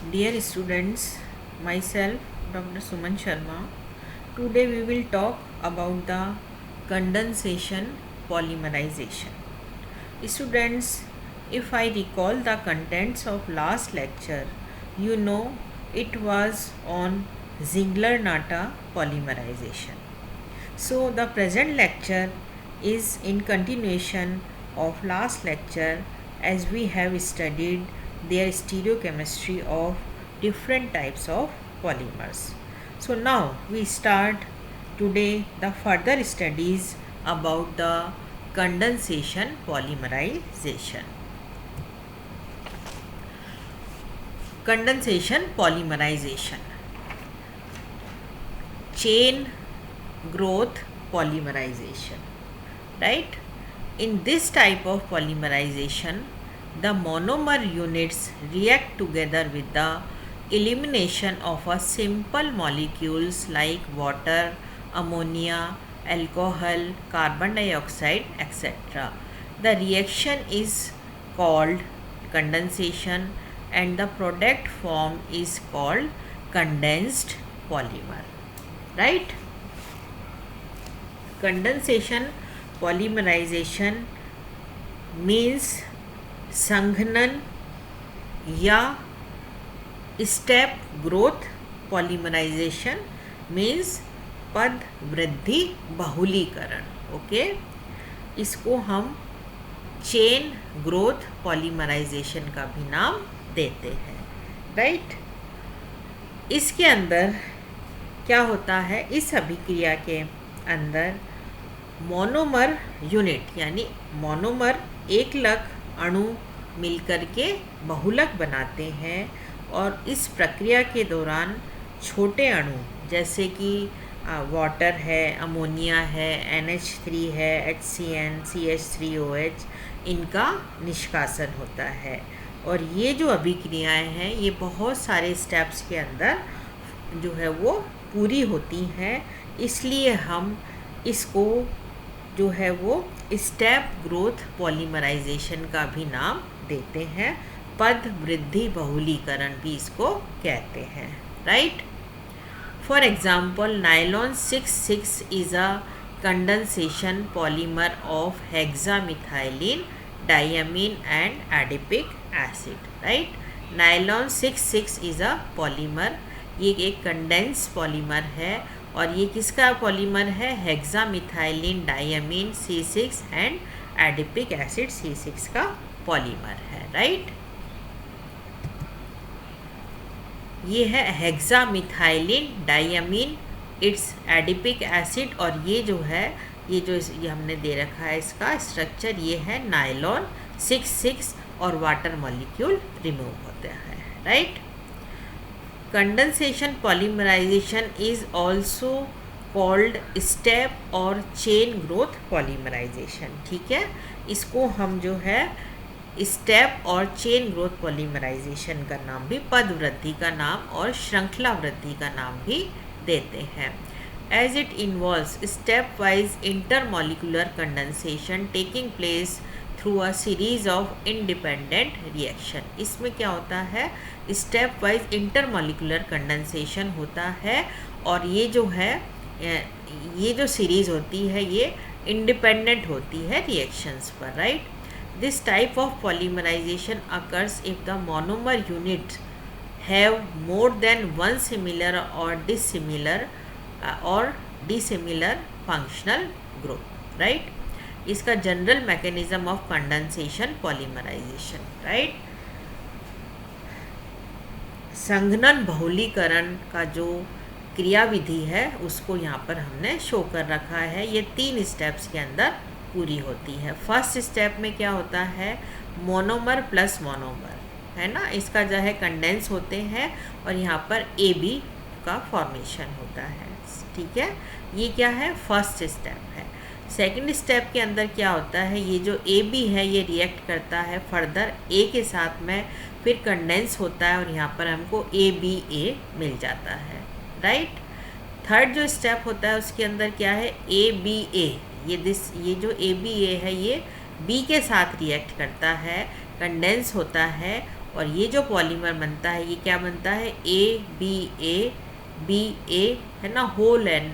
Dear students, myself Dr. Suman Sharma. Today we will talk about the condensation polymerization. Students, if I recall the contents of last lecture, you know it was on Ziegler-Natta polymerization. So the present lecture is in continuation of last lecture as we have studied their stereochemistry of different types of polymers. So now we start today the further studies about the condensation polymerization. Condensation polymerization. Chain growth polymerization, right? In this type of polymerization, the monomer units react together with the elimination of a simple molecules like water, ammonia, alcohol, carbon dioxide, etc. The reaction is called condensation and the product form is called condensed polymer, right? Condensation polymerization means संघनन या step growth polymerisation means पद वृद्धि बहुलीकरण. Okay, इसको हम chain growth polymerisation का भी नाम देते हैं, राइट? इसके अंदर क्या होता है? इस अभिक्रिया के अंदर मोनोमर यूनिट यानी मोनोमर एकलक अणु मिलकर के बहुलक बनाते हैं और इस प्रक्रिया के दौरान छोटे अणु जैसे कि वाटर है, अमोनिया है, NH3 है, HCN, CH3OH, इनका निष्कासन होता है. और ये जो अभिक्रियाएं हैं ये बहुत सारे स्टेप्स के अंदर जो है वो पूरी होती हैं, इसलिए हम इसको जो है वो स्टेप ग्रोथ पॉलीमराइजेशन का भी नाम देते हैं. पद वृद्धि बहुलीकरण भी इसको कहते हैं, right? For example, nylon 6,6 is a condensation polymer of hexamethylene diamine and adipic acid, right? Nylon 6,6 is a polymer, ये एक कंडेंस पॉलीमर है और ये किसका पॉलीमर है? Hexamethylene diamine C6 and adipic acid C6 का पॉलीमर है, राइट? ये है hexamethylene diamine, it's adipic acid, और ये जो है ये हमने दे रखा है इसका स्ट्रक्चर, ये है नायलॉन 6,6 और वाटर मॉलिक्यूल रिमूव होते हैं, right? Condensation polymerization is also called step और chain growth polymerization. ठीक है, इसको हम जो है स्टेप और चेन ग्रोथ पॉलीमराइजेशन का नाम भी, पद वृद्धि का नाम और श्रृंखला वृद्धि का नाम भी देते हैं. As it involves step-wise intermolecular condensation taking place through a series of independent reaction. इसमें क्या होता है? स्टेप वाइज इंटरमॉलिकुलर कंडेंसेशन होता है और ये जो है ये जो सीरीज होती है ये इंडिपेंडेंट होती है रिएक्शंस पर, right? This type of polymerisation occurs if the monomer unit have more than one similar और डिसिमिलर फंक्शनल ग्रुप, राइट? इसका general mechanism of condensation polymerisation, right? संघनन बहुलीकरण का जो क्रियाविधि है उसको यहाँ पर हमने शो कर रखा है. ये 3 स्टेप्स के अंदर पूरी होती है. फर्स्ट स्टेप में क्या होता है? मोनोमर प्लस मोनोमर, है ना, इसका जो है कंडेंस होते हैं और यहाँ पर AB का फॉर्मेशन होता है. ठीक है, ये क्या है? फर्स्ट स्टेप है. सेकेंड स्टेप के अंदर क्या होता है? ये जो AB है ये रिएक्ट करता है फर्दर A के साथ में, फिर कंडेंस होता है और यहाँ पर हमको ABA मिल जाता है, राइट? थर्ड जो स्टेप होता है उसके अंदर क्या है? ABA, ये जो ABA है ये B के साथ रिएक्ट करता है, कंडेंस होता है और ये जो पॉलीमर बनता है ये क्या बनता है, ए बी ए है ना, होल एन,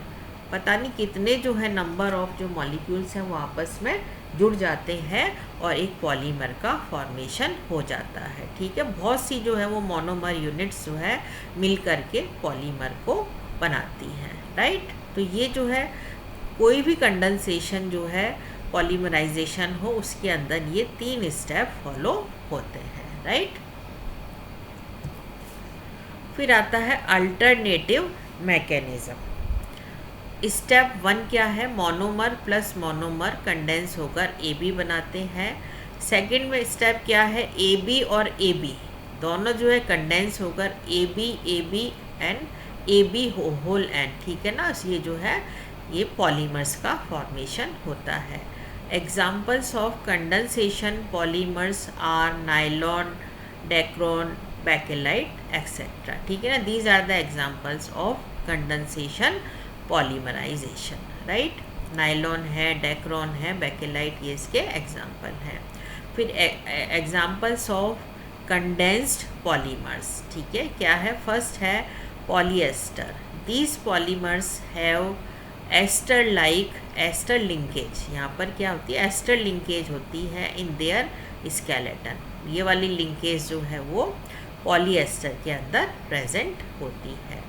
पता नहीं कितने जो है नंबर ऑफ जो मॉलिक्यूल्स हैं वो आपस में जुड़ जाते हैं और एक पॉलीमर का फॉर्मेशन हो जाता है। ठीक है, बहुत सी जो है वो मोनोमर यूनिट्स जो है मिल करके पॉलीमर को बनाती हैं। राइट, तो ये जो है कोई भी कंडेंसेशन जो है पॉलीमराइजेशन हो उसके अंदर ये 3 स्टेप फॉलो होते हैं। राइट, फिर आता है अल्टरनेटिव मैकेनिज्म। स्टेप 1 क्या है, मोनोमर प्लस मोनोमर कंडेंस होकर AB बनाते हैं। सेकंड में स्टेप क्या है, AB और AB दोनों जो है कंडेंस होकर AB and AB whole N, ठीक है ना, ये जो है ये पॉलीमर्स का फॉर्मेशन होता है। Examples of condensation polymers are nylon, dacron, bakelite etcetera. ठीक है ना, these are the examples of condensation polymerisation. Right, nylon है, डेक्रोन है, बेकेलाइट, ये इसके एग्जाम्पल हैं। फिर एग्जाम्पल्स ऑफ कंडेंस्ड पॉलीमर्स। ठीक है, क्या है, फर्स्ट है polyester. These polymers have ester like ester linkage, यहाँ पर क्या होती है, एस्टर लिंकेज होती है इन देयर स्केलेटन। ये वाली लिंकेज जो है वो पॉलीएस्टर के अंदर प्रेजेंट होती है।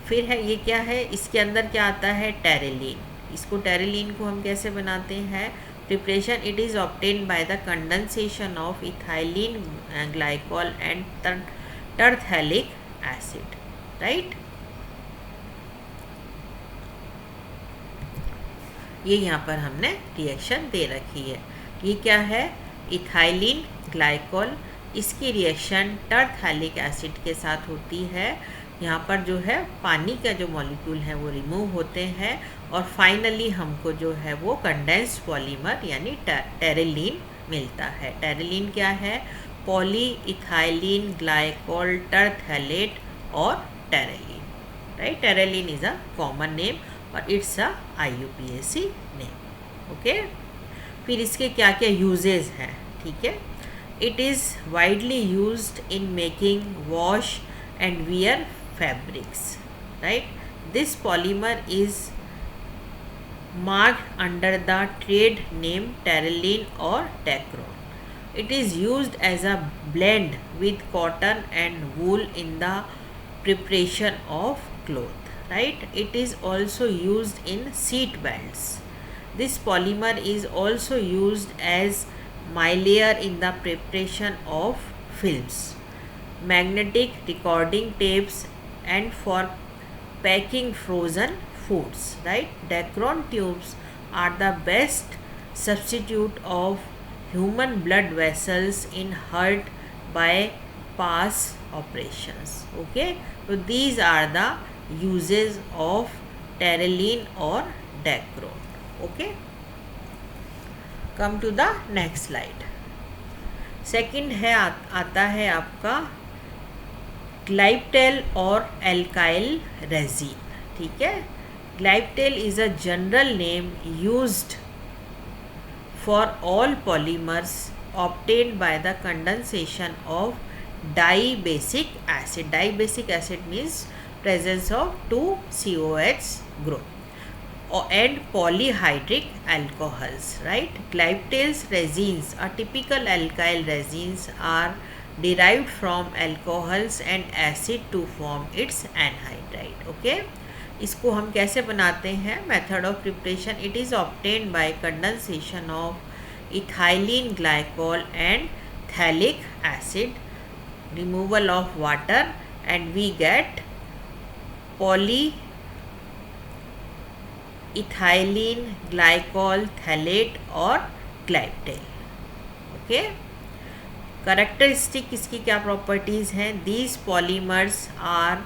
फिर है ये क्या है, इसके अंदर क्या आता है, टेरेलिन। इसको टेरेलिन को हम कैसे बनाते हैं, preparation, it is obtain by the condensation of ethylene glycol and terephthalic acid. Right, ये यहाँ पर हमने रिएक्शन दे रखी है। ये क्या है, इथाइलिन ग्लाइकॉल, इसकी रिएक्शन टरथैलिक एसिड के साथ होती है। यहाँ पर जो है पानी का जो मॉलिक्यूल है वो रिमूव होते हैं और फाइनली हमको जो है वो कंडेंस्ड पॉलीमर यानी टेरेलिन मिलता है। टेरेलिन क्या है, पॉली इथाइलिन ग्लाइकॉल टरथैलेट और terylene. Right, terylene is a common name और it's a IUPAC name. Okay, फिर इसके क्या क्या यूजेस हैं। ठीक है, it is widely used in making wash and wear fabrics. Right, this polymer is marked under the trade name Terylene or Dacron. It is used as a blend with cotton and wool in the preparation of cloth. Right, it is also used in seat belts. This polymer is also used as mylar in the preparation of films, magnetic recording tapes and for packing frozen foods. Right, Dacron tubes are the best substitute of human blood vessels in heart bypass operations. Okay, so these are the uses of Terylene or Dacron. Okay, come to the next slide. Second है आता है आपका ग्लाइप्टेल और alkyl resin. ठीक है, glyptal is a general name used for all polymers obtained by the condensation of dibasic acid. Dibasic acid means presence of 2 COH group and polyhydric alcohols. Right, Glyptales resins, a typical alkyl resins, are derived from alcohols and acid to form its anhydride. Okay, इसको हम कैसे बनाते हैं, method of preparation, it is obtained by condensation of ethylene glycol and phthalic acid, removal of water and we get poly ethylene glycol phthalate और glyptal. Okay, characteristic इसकी क्या properties हैं, these polymers are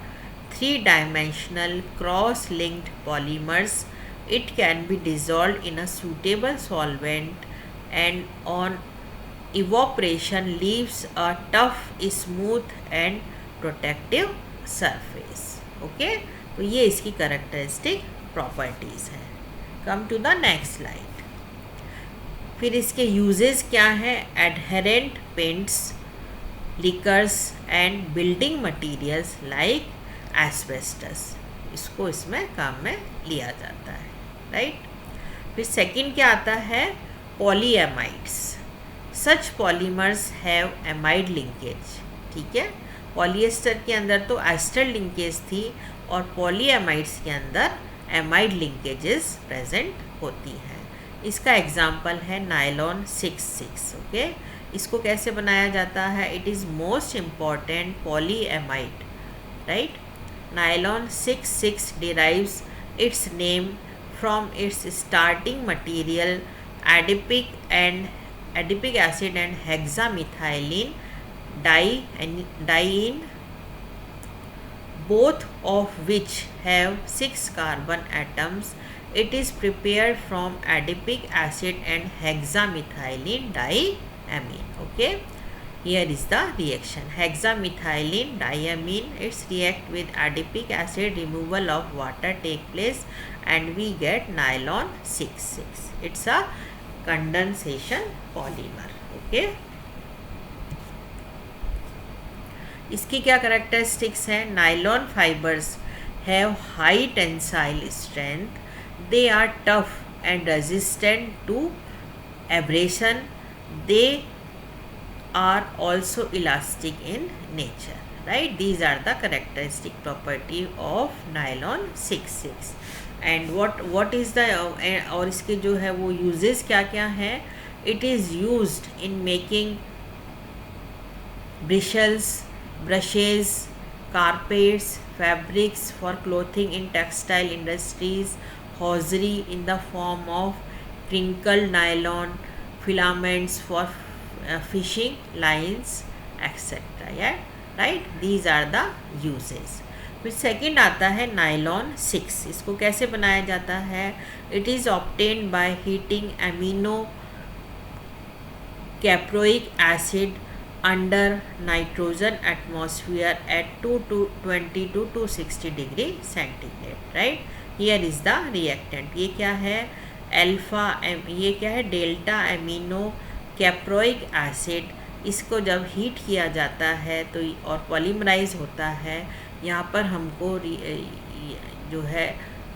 3-dimensional cross-linked polymers. It can be dissolved in a suitable solvent and on evaporation leaves a tough, smooth and protective surface. Okay, तो ये इसकी characteristic properties हैं। Come to the next slide. फिर इसके uses क्या हैं, adherent paints lacquers and building materials like asbestos, इसको इसमें काम में लिया जाता है, राइट। फिर सेकंड क्या आता है, पॉलीएमाइड्स। सच पॉलीमर्स हैव एमाइड लिंकेज, ठीक है। पॉलिएस्टर के अंदर तो एस्टर लिंकेज थी और पॉलीएमाइड्स के अंदर एमाइड लिंकेजेस प्रेजेंट होती हैं। इसका एग्जाम्पल है नायलॉन 6,6, ओके। इसको कैसे बनाया जाता है, it is most important polyamide, right. Nylon 6,6 derives its name from its starting material adipic acid and hexamethylene diene, both of which have 6 carbon atoms. It is prepared from adipic acid and hexamethylene diamine, okay. Here is the reaction. Hexamethylene diamine, it's react with adipic acid, removal of water take place and we get nylon 6,6. It's a condensation polymer, okay. इसकी क्या characteristics है, nylon fibres have high tensile strength, they are tough and resistant to abrasion, they are also elastic in nature, right. These are the characteristic property of nylon 6,6 and what is the और इसके जो है वो uses क्या क्या हैं, it is used in making brushes, carpets, fabrics for clothing in textile industries, hosiery in the form of crinkled nylon, filaments for fishing lines, etc. yeah, right. These are the uses. फिर second आता है nylon 6, इसको कैसे बनाया जाता है, it is obtained by heating amino caproic acid under nitrogen atmosphere at 220 to 260 degree centigrade, right. Here is the reactant, ये क्या है, ये क्या है, डेल्टा एमिनो कैप्रोइक एसिड। इसको जब हीट किया जाता है तो और पॉलीमराइज होता है, यहाँ पर हमको जो है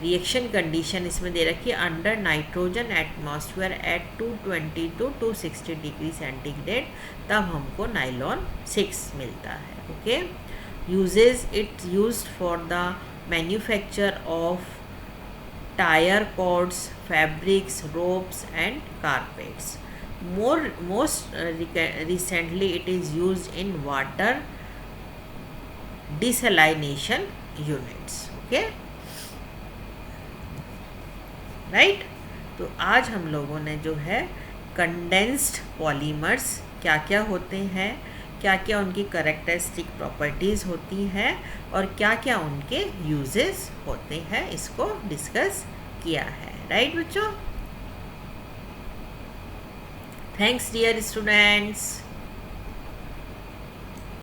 रिएक्शन कंडीशन इसमें दे रखी है under nitrogen atmosphere at 220 to 260 degree centigrade, तब हमको नाइलॉन 6 मिलता है, okay. Uses, it used for the manufacture of tyre cords, fabrics, ropes and carpets. Most recently it is used in water desalination units, okay, right। तो आज हम लोगों ने जो है कंडेंस्ड पॉलीमर्स क्या क्या होते हैं, क्या क्या उनकी करेक्टरिस्टिक प्रॉपर्टीज़ होती हैं और क्या क्या उनके यूजेस होते हैं, इसको डिस्कस किया है, राइट बच्चों। Thanks dear students.